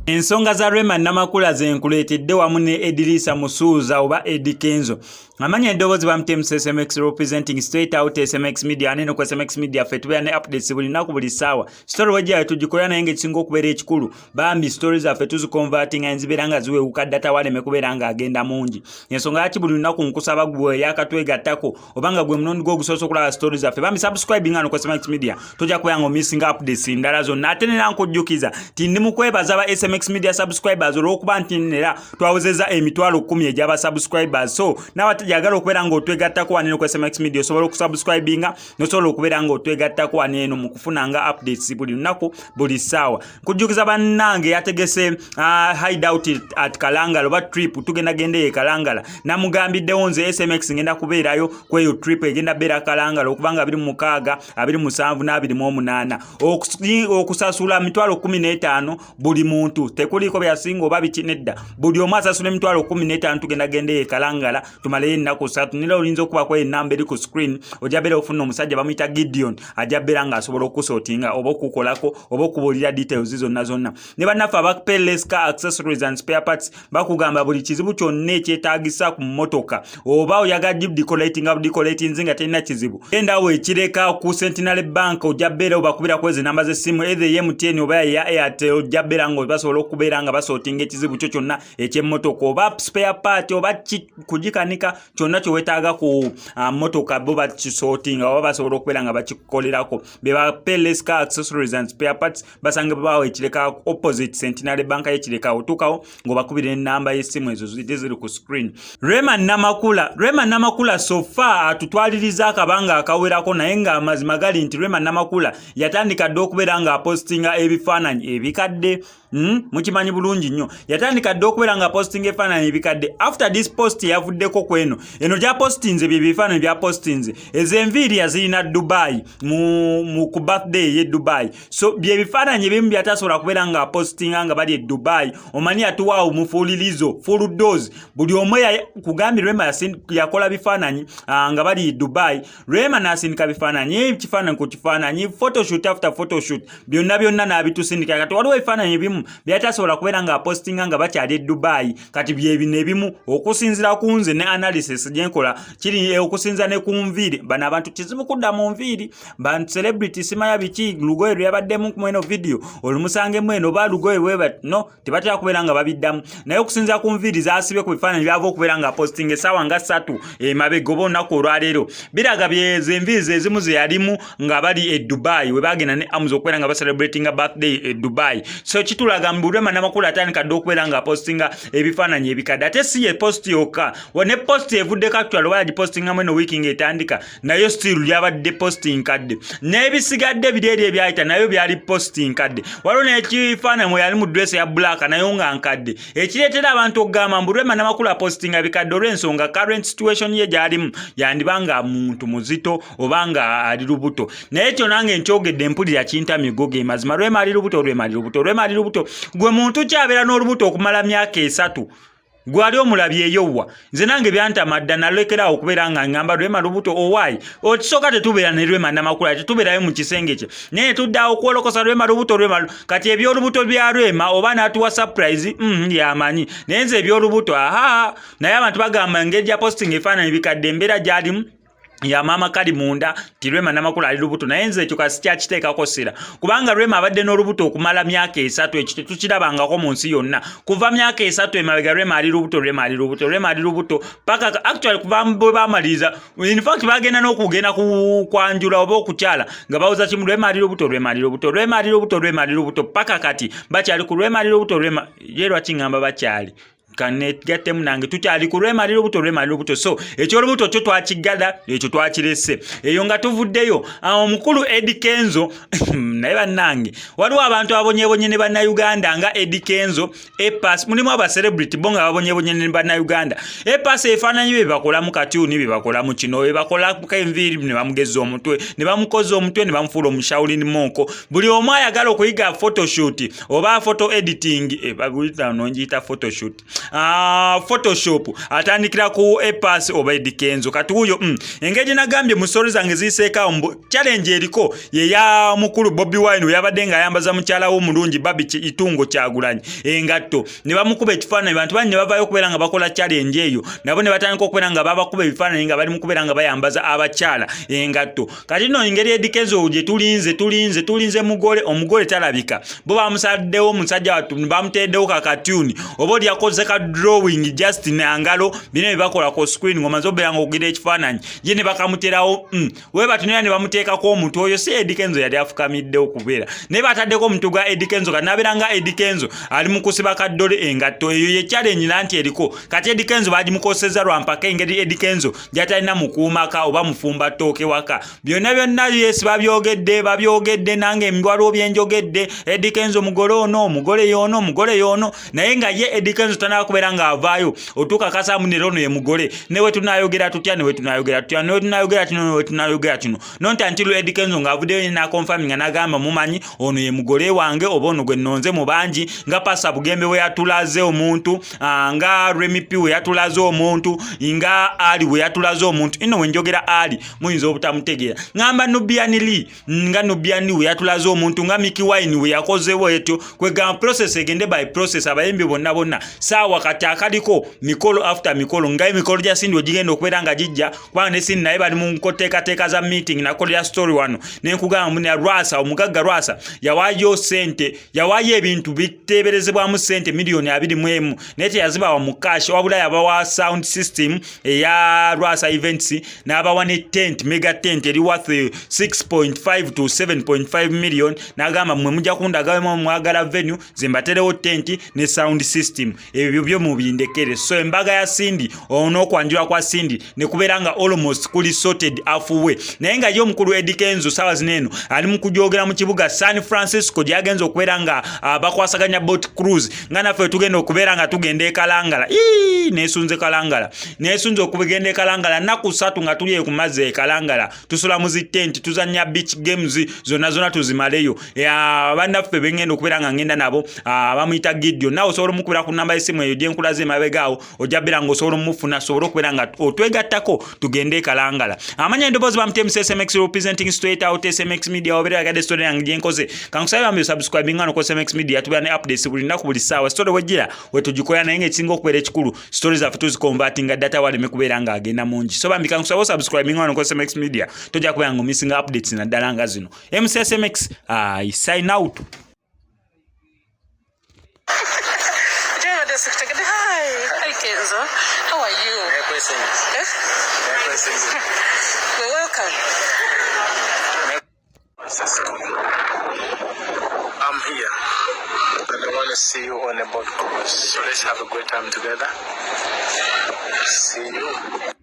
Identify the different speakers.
Speaker 1: Ensonga za Rema Namakula zenkuleetedde wamu ne Edrisa Musuuza oba Eddie Kenzo. Amanya eddoboozi bamutemu SMX representing straight out SMX media aneno ku SMX media ffe tubeera ne updates buli nnaku buli ssaawa. Story wajja tugikola naye ng'ekisinga okubeera ekikulu bambi stories zaffe tuziconvertinga enzibeera nga ziweewuka data waleme kubeera ng'agenda mungi. Ensonga yaki buli lunaku nkusaba gwe yakatwegattako oba nga gwe munondi gw'ogusoosa okulaba stories zaffe bambi subscribing ano ku SMX media tojja kubeera ng'omissing updates ndala zonna ate nera nkujjukiza ti ndi mu kwebaza ba SMX media subscribers olw'okuba nti nera twawozezza emitwalo 10 egy'aba subscribers so jagala okubeera ng'otwegattako waneno ku SMX media osobola okusubscribinga nosobola okubeera ng'otwegattako waneno mu kufunanga updates buli lunaku buli ssaawa. Nkujjukiza bannange yategese hideout at Kalangala oba trip tugenda gende Kalangala namugambiddewo nze SMX ngenda kubeerayo kweyo trip egenda beera Kalangala okubanga 26 27 28 okusasula mitwalo 15 buli muntu tekuliko byasinga oba bikinedda buli omu asasula emitwalo 15 tugenda gende Kalangala tumale ennaku 3 nira olinza okuba kwa enamba eri ku screen ojja beera ofuna omusajja bamuyita Gideon ajja beera nga asobola okusortinga oba okukolako oba okubuulira details zonna ne bannaffe aba Payless Car Accessories and Spare Parts bakugamba buli kizibu kyonna ekyetaagisa ku mmotoka oba oyagala decorating nga terina kizibu genda weekireka ku Centenary Bank ojja beera obakubira kwezi namba z'essimu either MTN oba ya Airtel ojja beera nga basobola okubeera nga basortinga ekizibu kyo kyonna eky'emmotoka oba spare part oba kugikanika kyonna kyowetaaga ku motoka bo bakisortinga oba basobola okubeera nga bakikolerako beba Payless Car Accessories and Spare Parts basange bawo ekireka opposite Centenary Bank y'ekireka otukawo ng'obakubira enamba y'essimu ezo ziri ku screen. Rema Namakula so far atutwaliriza akabanga akawerako naye nga amazima gali nti Rema Namakula yatandika dde okubeera nga apostinga ebifaananyi ebikadde mukimanyi bulungi nnyo yatandika dde okubeera nga postinga ebifaananyi ebikadde after this post yavuddeko kweno eno gya postinze bye bifaananyi bya postinze ez'enviiri yazirina Dubai mu ku birthday ye Dubai so bye bifaananyi ebimu byatasobola kubeera nga postinga nga bali e Dubai omanyi atuwaawo mufuulirizo full dose buli omu kugambye Rema yakola bifaananyi nga bali e Dubai Rema n'asindika bifaananyi kifaananyi ku kifaananyi photoshoot after photoshoot byonna n'abitusindika kati waliwo ebifaananyi ebimu byatasobola kubeera nga postinga nga bakyali e Dubai kati byebino ebimu okusinzira ku nze ne analysis gyenkola kiri okusinza ne ku nviiri bano abantu kizibu kudda mu nviiri bantu celebrity simaya biki lugoye lyabaddemu ku mweno video olumusange mweno ba lugoye weba no tebatera kubeera nga babiddamu naye okusinza ku nviiri zaasibye ku bifaananyi byava okubeera nga posting essaawa nga 3 emabega oba olunaku olwaleero biraga byez'enviiri ezimu ze yalimu nga bali e Dubai we bagenda ne amuza okubeera nga celebrating a birthday e Dubai so kitulaga Rema Namakula atandika dde okubeera nga postinga ebifaananyi ebikadde ate si ye post yokka ne post evuddeko actually oba yagipostingamu eno wiiki ng'etandika nayo still lyabadde posting kadde n'ebisigadde biri eri ebyayita nayo byali posting kadde waliwo n'ekifaananyi mwe yali mu dress ya black nayo nga nkadde ekireetera abantu okugamba mbu Rema Namakula postinga bikadde olw'ensonga current situation ye gy'alimu yandiba nga muntu muzito oba nga ali lubuto naye ekyo nange nkyogedde mpulira kintamyigo ge mazima Rema ali lubuto gwe muntu kyabeera n'olubuto okumala myaka 3 gwali omulabye eyowa nze nange byantamadda nalekerawo okubeera nga ngamba Rema lubuto owaayi okisooka tetubeera ne Rema Namakula tetubeerayo mu kisenge kye naye tuddawo okwolokosa Rema lubuto kati ebyolubuto bya Rema oba n'atuwa surprise yamanyi naye nze ebyolubuto naye abantu bagamba engeri gya posting efaananyi bikadde embeera gy'alimu ya mama kali munda ti Rema Namakula ali lubuto naye nze ekyo kasi kyakiteekako ssira kubanga Rema abadde n'olubuto okumala myaka 3 ekyo tetukirabangako mu nsi yonna kuva myaka 3 emabega Rema ali lubuto paka actually kuva bwe bamaliriza in fact bagenda n'okugenda kwanjula oba okukyala nga bawuza kimu Rema ali lubuto paka kati bakyali ku Rema ali lubuto ye lwaki ngamba bakyali kanet gattemu nange tukyali ku Rema ali lubuto so ekyolubuto kyo twakigala ekyo twakirese eyo nga tuvuddeyo omukulu Eddie Kenzo naye bannange waliwo abantu abonyebonye ne bannayuganda nga Eddie Kenzo epas mulimu aba celebrity bonga abonyebonye ne bannayuganda epas efaananyi bye bakola mu katuuni bye bakola mu kino bye bakola ku enviiri ne bamugeza omutwe ne bamukoza omutwe ne bamufuula omushawulini monko buli omu ayagala okuyiga photoshoot oba photo editing babulita nonjiyita photoshoot Photoshop atandikira ku Epas oba Eddie Kenzo katuyo engeri nagambye mu stories zange ziseeka challenge eriko ye ya mukulu Bobby Wine yabadde nga ayambaza mukyala wo mulungi Babi Itungo Kyagulanyi engatto ne bamukuba ekifaananyi bantu banne bavayo okubeera nga bakola challenge eyo nabo ne batandika okubeera nga babakuba ebifaananyi nga bali mu kubeera nga bayambaza abakyala engatto kati no engeri Eddie Kenzo gye tulinze omugole talabika bo bamusaddewo omusajja bamuteddewo kakatuni oba oli yakoze ka drawing just nangalo bino ebibakola ku screen ngomaze obeera nga okugira ekifaananyi ye ne bakamuterawo we batunira ne bamuteekako omuntu oyo si Eddie Kenzo yali afukamiddewo kubeera naye bataddeko omuntu gwa Eddie Kenzo kanabeera nga Eddie Kenzo ali mu kusiba kaddole engatto eyo ye challenge nanti eriko kati Eddie Kenzo bagimukoseza lwampaka engeri Eddie Kenzo gyatalina mukuumaka oba mufumba ttooke waka byonna yes babyogedde nange waliwo byenjogedde Eddie Kenzo mugole yono naye nga ye Eddie Kenzo tanaba kubeera nga avaayo otuuka kasaamu ne rono ye mugole newe tunayogera tutya nonti until Eddie Kenzo ng'avuddeyo na confirming nga nagamba mumanyi ono ye mugole wange oba ono gwe nnonze mu bangi nga Pasa Bugembe we yatulaze omuntu nga Remy P we yatulaze omuntu nga Ali we yatulaze omuntu ino wenjogera Ali muyinza obutamutegeera ngamba Nubian Lee nga Nubian we yatulaze omuntu nga Mickey Wine we yakozewo etyo kwegamba process egende by process abayimbi bonna saawa kati akaliko mikolo after mikolo nga emikolo gya Cindy ogigenda okubeera nga gijja kubanga ne Cindy naye bali mu nkoteekateeka za meeting nakolera story wano nenkugamba mune Rwasa omugagga Rwasa yawaayo sente yawaayo ebintu biteeberezebwamu sente miliyoni 21 naye teyazibawa mu cash wabula yabawa sound system eya Rwasa Events n'abawa ne tent mega tent eri worth 6.5 to 7.5 million n'agamba mwe mujja kundagamu mwagala venue zembaterewo tent ne sound system ebyo byo mubindekere so embaga ya Cindy ono kwanjula kwa Cindy ne kubeera nga almost kuli sorted afuwe naye nga yo mukulu Eddie Kenzo sawa zineno ali mu kujogera mu kibuga San Francisco gyagenza okubeera nga bakwasaganya boat cruise nga naffe tugenda okubeera nga tugenda Kalangala nesunze okubigenda Kalangala naku 3 nga tuli ku mazzi Kalangala tusula mu tent tuzanya beach games zona tuzimaleyo bannaffe bengenda okubeera nga ngenda nabo bamuyita Gideon nawe osobola omukubira ku namba y'essimu eyo gye nkulaze emabegaawo ojja beera nga osobola omufuna osobola okubeera nga otwegattako tugende Kalangala amanya endoboozi bamutemu SMX representing straight out SMX media obeera yagadde story yange gye nkoze kankusaba bambi subscribing ngano ko SMX media tubeera ne updates buli nnaku buli ssaawa story wejjira wetugikola naye ng'ekisinga okubeera ekikulu stories zaffe tuzikonvatinga data waleme kubeera nga agenda mungi so bambi kankusaba subscribing ngano ko SMX media tojja kubeera nga omisinga updates naddala nga zino MCSMX I sign out.
Speaker 2: Hi Kenzo, how are you? Well, welcome.
Speaker 3: I'm here and I want to see you on a boat cruise. So let's have a great time together. See you.